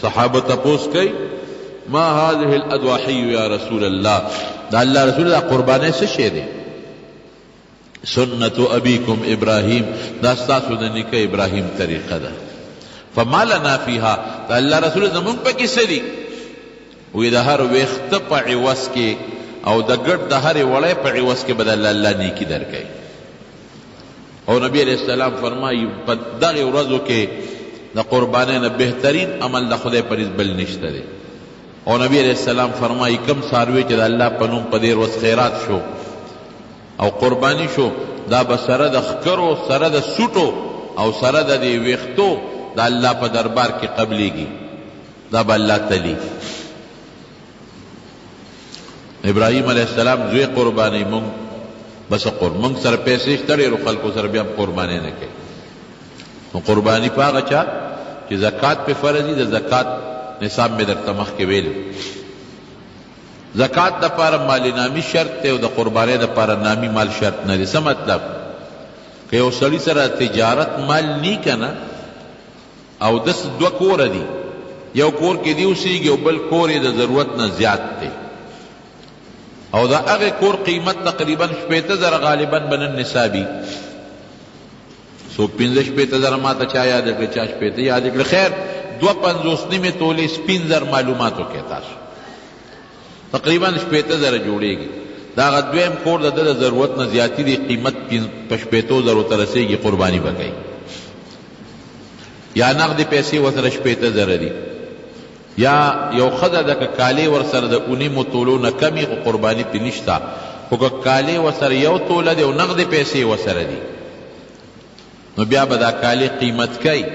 صحابه تپوس کوي ما هذه الاضاحی یا رسول الله، دا الله رسول دا قربانی څه شی دی؟ سنت ابیکم ابراهیم، دا ستاسو د نیکه ابراهیم طریقه ده. فما لنا فیها، دا الله رسول زمونږ پکې څه دي؟ وی د هر ویخته په عوض کې او د ګډ د هرې وړۍ په عوض کې به د الله نیکي درکوي. او نبی علیہ السلام فرمایي په دغې ورځو کې د قربانۍ نه بهترین عمل د خدای په نزد بل نشته دی. او نبی علیہ السلام فرمایي کم څاروي چې د الله په نوم په دې ورځ خیرات شو او قربانی شو، دا به سره د ښکرو، سره د سوټو او سره د دې ویښتو د الله په دربار کې قبلیږي، دا به الله تلی. ابراهیم علیہ السلام زوی قربانی مونږ بس مونږ سره پیسې شته ډېرو خلکو سره بیا قربانی نه کوي. نو قربانی په هغه چا چې زکات پې فرض دي، د زکات نصاب مې درته مخکې ویلو. زکات دپاره مال نامی شرط دی او د قربانی دپاره نامی مال شرط نه دی. څه مطلب؟ که یو سړي سره تجارت مال نی که نه او دس دوه کوره دي، یو کور کې دی اوسېږي او بل کور یې د ضرورت نه زیات دی او د هغې کور قیمت تقریبا 80,000 غالبا به نن نصابي، څوک 50,000 ما ته چا یاد کړه، چا 80 یاد کړه، خیر 2.50 نیمې تولې 15,000 معلومات وکړئ تاسو، تقریبا 80,000 جوړېږي. د هغه دویم کور د ده د ضرورت نه زیاتي دی، قیمت په 80,000 ته رسېږي، قرباني به کوي. یا نغدې پیسې ورسره 80,000 دي، یا یو ښځه ده که کالې ورسره د 9 تولو نه کمې خو قرباني پې نشته، خو که کالې ورسره 1 توله دی او نغدې پیسې ورسره دي نو بیا به دا کالې قیمت کوي،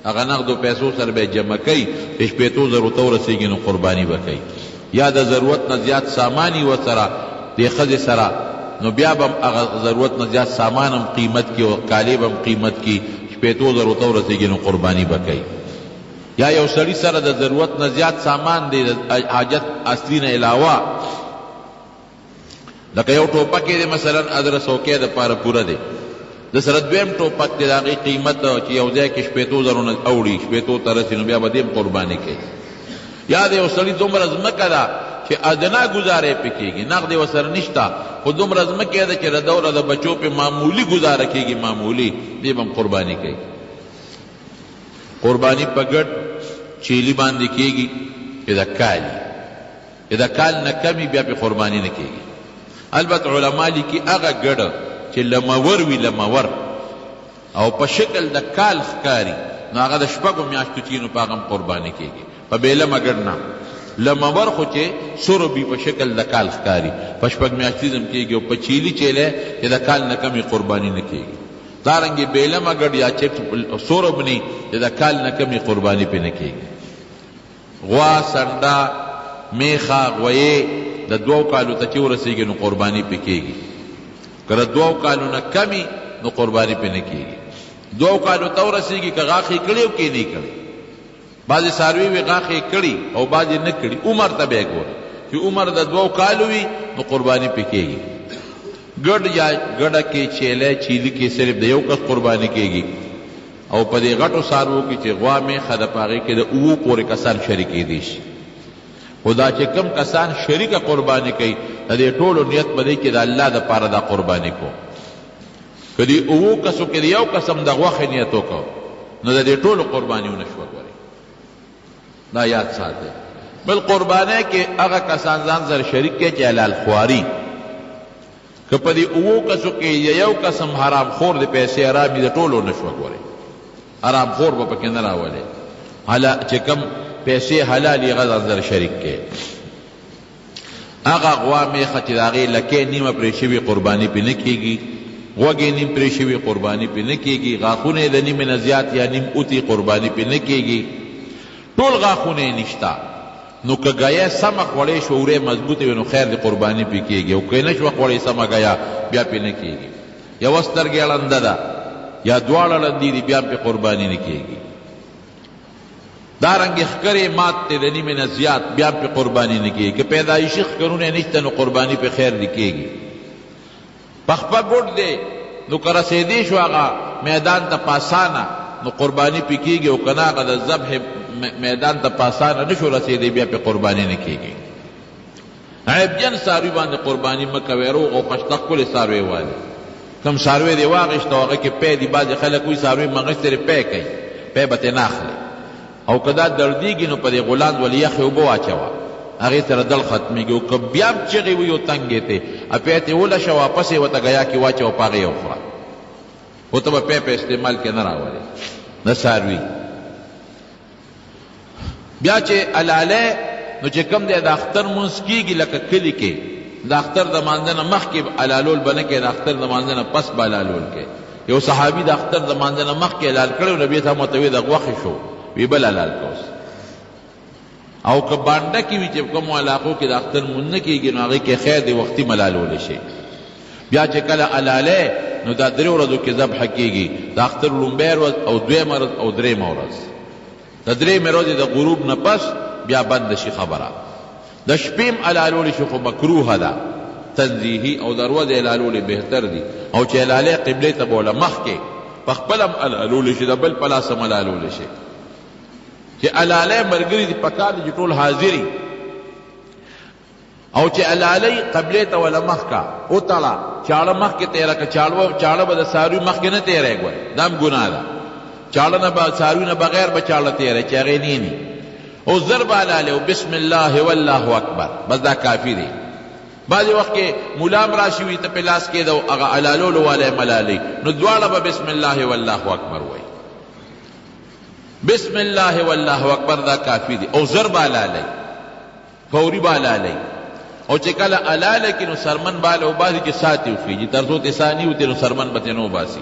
هغه نغدو پیسو سره به جمع کوي، 80,000 ته ورسېږي نو قرباني به کوي. یا د ضرورت نه زیات ساماني ورسره دې ښځې سره نو بیا به هغه ضرورت نه زیات سامان هم قیمت کي او کالې به هم قیمت کي، 80,000 ته ورسېږي نو قرباني به کوي. یا یو سړي سره د ضرورت نه زیات سامان دی، د حاجت اصلي نه علاوه، لکه یو ټوپک یې دی مثلا ادرس اوکې دپاره پوره دی، د سره دویم ټوپک دی، د هغې قیمت چې یو ځای کې 80,000 نه اوړي، 80 ته رسي نو بیا به دې هم قرباني کوي. یا د یو سړي دومره ځمکه ده چې ادنا ګزاره پې کېږي، نغدې ورسره نشته، خو دومره ځمکه یې ده چې د دوره د بچو پې معمولي ګزاره کېږي، معمولي، دې به هم قرباني کوي. قربانی په ګډ چیلی باندې کېږي، اذا کالي، اذا کال نه کمی بیا پې قرباني نه کېږي. البته علما لیکي هغه ګډه چې لمور وي، لمور او په شکل د کال ښکاري نو هغه د 6 میاشتو چې نو په هغه هم قرباني کېږي، په بېلمه ګډ نه. لمور خو چې سروبي په شکل د کال ښکاري، په 6 میاشتې هم کېږي، او په چیلی چیلی چې د کال نه کمې قرباني نه کېږي. دارنګې بیلمه ګډ یا چې سوربني چې د کال نه کمې قرباني پې نه کېږي. غوا، سنډه، میخه، غویې د 2 کالو ته چې ورسېږي نو قرباني پې کېږي، که د 2 کالو نه کمې نو قرباني پې نه کېږي. 2 کالو ته ورسېږي که غاښې کړي او که نه کړي، بعضې څاروي وي غاښې کړي او بعضې نه کړي، عمر ته به یې ګوري چې عمر د 2 کالو وي نو قرباني پې کېږي. ګډ یا ګډه کې چیلی چیلي کې صرف د 1 کس قرباني کېږي، او په دې غټو څاروو کې چې غوا میخه ده په هغې کې د 7 پورې کسان شریکېدی شي. خو دا چې کم کسان شریکه قرباني کوي د دې ټولو نیت به دی چې د الله دپاره دا قرباني کو. که دې 7 کسو کې د 1 کس هم د غوښې نیت وکړو نو د دې ټولو قرباني ونه شوه. ګورئ دا یاد ساتئ. بل قربانۍ کې هغه کسان ځان سره شریک کوي چې حلال خواري، که په دې 7 کسو کې یو کس هم حرام خور د پیسې حرامي د ټولو نه شوه. ګورئ حرام خور به پکې نه راولئ، چې کم پیسې حلال یې هغه ځان سره شریک کوي. هغه غوا میخه چې د هغې لکې نیمه پرې شوي قرباني پې نه کېږي، غوږې نیم پرې شوي قرباني پې نه کېږي، غاښونه یې د نیمې نه زیات یا نیم اوتي قرباني پې نه کېږي، ټول غاښونه یې نشته. نو که ګیا سمه خوړې شو وری مضبوطه وي نو خیر د قرباني پې کېږي، او که نه شوه خوړې سمه ګیا بیا پې نه کېږي. یوه سترګې ړنده ده یا دواړه ړندې دي بیا پې قرباني نه کېږي. دارنګې ښکرې مات دی د نیمې نه زیات بیا پې قرباني نه کېږي. که پیدایشي ښکرونه نشته نو قرباني پې خیر نه کېږي. پخپه ګوډ دی نو که رسېدی شو هغه میدان ته په اسانه نو قرباني پې کېږي، او که نه هغه د ذبح میدان ته په اسانه نشو رسېدی بیا پې قرباني نه کېږي. عیبجن څاروي باندې قرباني مه کوئ، روغ او خشته ښکلې څاروی والي. کوم څاروی دې واغېشته هغه کې پی دي، بعضې خلک وایي څاروي مغشتې پی کوي، پی به ترې نه اخلي، او که دا دردېږي نو په دې غلاند ولې یخې اوبه واچوه، هغې سره دل ختمېږي. او که بیا هم چغې وي او تنګې ته پی ترې ولشه، واپس یې ورته ګیا کې واچوه، په هغې یې وخوره، ورته به پی په استعمال کې نه راولې د څاروي. بیا چې علالی نو چې کوم دی د اختر مونځ کېږي لکه کلي کې، د اختر د مانځه نه مخکې علالول به نه کوې، د اختر د مانځه نه پس به علالول کوې. یو صحابي د اختر د مانځه نه مخکې حلال کړی و، نبي صاحب ورته ویې د غوښې شو، وی بل حلال کوس. او که بانډه کې وي چې کومو علاقو کې د اختر مونځ نه کېږي نو هغې کې خیر دی وختي ملالولی شي. بیا چې کله حلالی نو دا 3 ورځو کې ذبحه کېږي، د اختر لومبۍ ورځ او 2مه ورځ او 3مه ورځ. د 3مې ورځې د غروب نه پس بیا بند شي خبره. د شپې هم حلالولی شي خو مکروهه ده تنزیهي، او د ورځې حلالولی بهتر دي. او چې حلالی قبلې ته به وله مخکې په خپله هم حلالولی شي، د بل په لاس هم حلالولی شي. چې حلالی ملګري دي پکار دي چې ټول حاضري، او چې حلالی قبلې ته وله مخکه وتړه، چاړه مخکې تېره که چاړه به د څاروي مخکې نه تېری ګوئ، دا هم ګناه ده. چاړه نه به څاروي نه بغیر به چاړه تېری چې هغې نینی، او زر به حلالی او بسم الله والله اکبر، بس دا کافي دی. بعضې وخت کې ملام راشي وي ته پې لاس کېده او هغه حلالولو والی ملالۍ، نو دواړه به بسم الله والله اکبر وایي. بسم الله والله اکبر دا کافي دی. او زر به حلالی، فوري به حلالی. او چې کله حلاله کې نو سرمن باله وباسي چې ساتې وخېږي، تر څو ته ثاني وتې نو سرمن به ترې نه وباسي.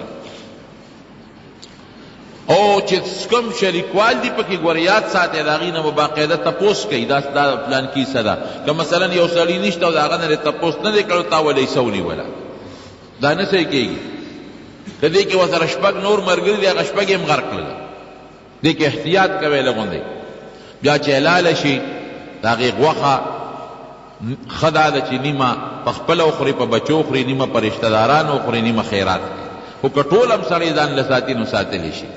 او چې کوم شریکوال دي پکې ګوره یاد ساتي، د هغې نه به باقاعده تپوس کوي دا پلان کیسه ده. که مثلا یو سړي نشته او د هغه نه تپوس نه دی کړی، تا ولې ایسه ونیوله، دا نه صحیح کېږي. که دې کې ورسره شپږ نور ملګري دي هغه شپږ یې هم غرق کړله، دې کې احتیاط کوی لغوندې. بیا چې حلاله شي د هغې غوښه ښه دا ده چې نیمه په خپله وخوري، په بچو وخوري، نیمه په رشته دارانو وخوري، نیمه خیرات کوي. خو که ټول هم سړی ځان له ساتي نو ساتلی شي.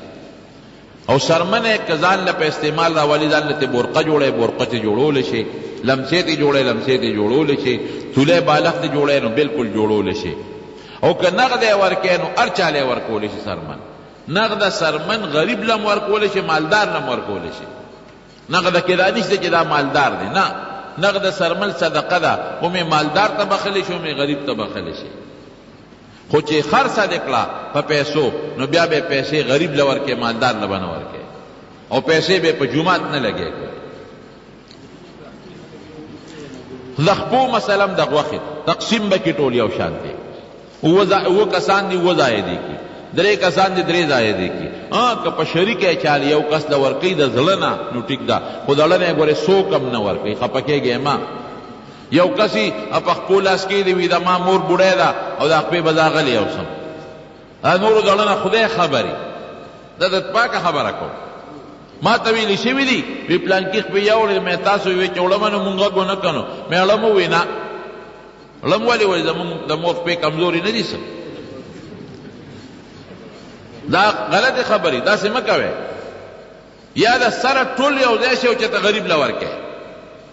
او سرمن که ځان له په استعمال راولي، ځان له ته بورقه جوړی، بورقه ته جوړولی شي، لمسې ته جوړی، لمسې ته جوړولی شي، تولی بالغ ته جوړی نو بلکل جوړولی شي. او که نغد یې ورکوی نو هر چاله یې ورکولی شي سرمن. نغده سرمن غریب لم ورکولی شي، مالدار لم ورکولی شي. نغده کې دا نشته چې دا مالدار دی، نه، نغده سرمن صدقه ده، ومې مالدار ته بخلی شي، ومې غریب ته بخلی شي. خو چې خرڅه دې کړه په پیسو نو بیا به پیسې غریب له ورکې، مالدار له به نه ورکې، او پیسې به په جومات نه لګې کړې. د خپو مثلا د غوښې تقسیم به کې ټول یو شان دی، 9 کسان دي 9 ځایه دي کي، 3 کسان دي 3 ځایه دي کي. که په شریک یې چاله یو کس له ورکوي د زړه نه نو ټیک ده، خو د زړه نه یې ګورې 100 کم نه ورکوي، خفه کېږې ما. یو کسی په خپل لاس کې دی وي د ما مور بوډۍ ده او د خپې به دا غلی اوسم، نورو د زړه نه خدای خبري، دا د پاکه خبره کوم. ما ته ویلي شوي دي وی پلانکي خپې یوړې، مې تاسو وی چې وړمه نو مونږ غږ ونه کړو، مې اړم ووی نه، اړم ولې وایي زمونږ د مور خپې کمزوري نه دي څه، دا غلطې خبرې داسې مه کوئ. یا د سره ټول یو ځای شي او چې ته غریب له ورکې،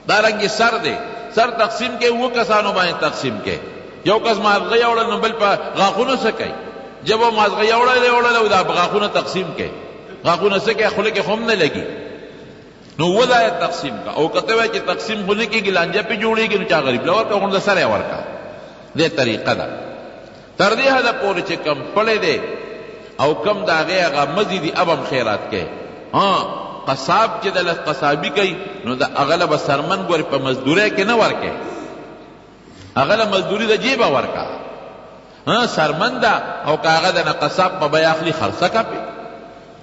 دا رنګې سر دی، سر تقسیم کې 9 کسانو باندې تقسیم کې. یو کس مازغه یوړل نو بل په غاښونو څه کوي، جب مازغه یوړل او دا غاښونه تقسیم کې، غاښونه څه کوي، خوله کې خو هم نه لګي، نو 9 ځایه تقسیم کا. او کته وایي چې تقسیم خو نه کېږي، لانجه پې جوړېږي، نو چا غریب له ورکړه، غونډه سره یې ورکړه. دې طریقه ده. تر دې حده پورې چې کم پړی دی او کم د هغې هغه مزي دي اب هم خیرات کوي. قصاب چې د قصابي کوي نو د هغه له به سرمن ګورې په مزدورۍ کې نه ورکوي، هغه له مزدوري د جیبه ورکه، سرمن ده. او که هغه د نه قصاب په بیه اخلي خرڅه که پې،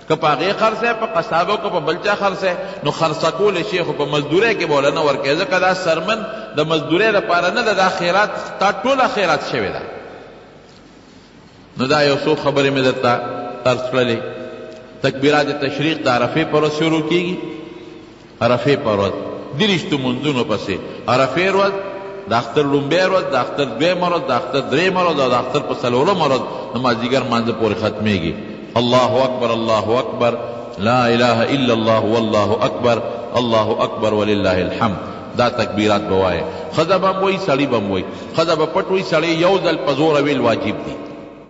که په هغې خرڅی، په قصابو که په بل چا خرڅی، نو خرڅه کولی شي، خو په مزدورۍ کې به وله نه ورکوي، ځکه دا سرمن د مزدورۍ لپاره نه ده، دا خیرات تا ټوله خیرات شوې ده. نو دا یو څو خبرې مې درته عرض کړلې. تکبیرات تشریق د عرفې پر ورځ شروع کېږي، عرفې پر ورځ 30 لمونځونو پسې، عرفې ورځ، د اختر لومبۍ ورځ، د اختر 2مه ورځ، د اختر 3مه ورځ او د اختر په 4مه ورځ د مازدیګر مانځه پورې ختمېږي. الله اکبر الله اکبر لا اله الا الله والله اکبر الله اکبر ولله الحمد دا تکبیرات بوائے. خزه بم وی سړی بم وی، خزه به پټ وی سړی یو ځل په زور ویل واجب دی.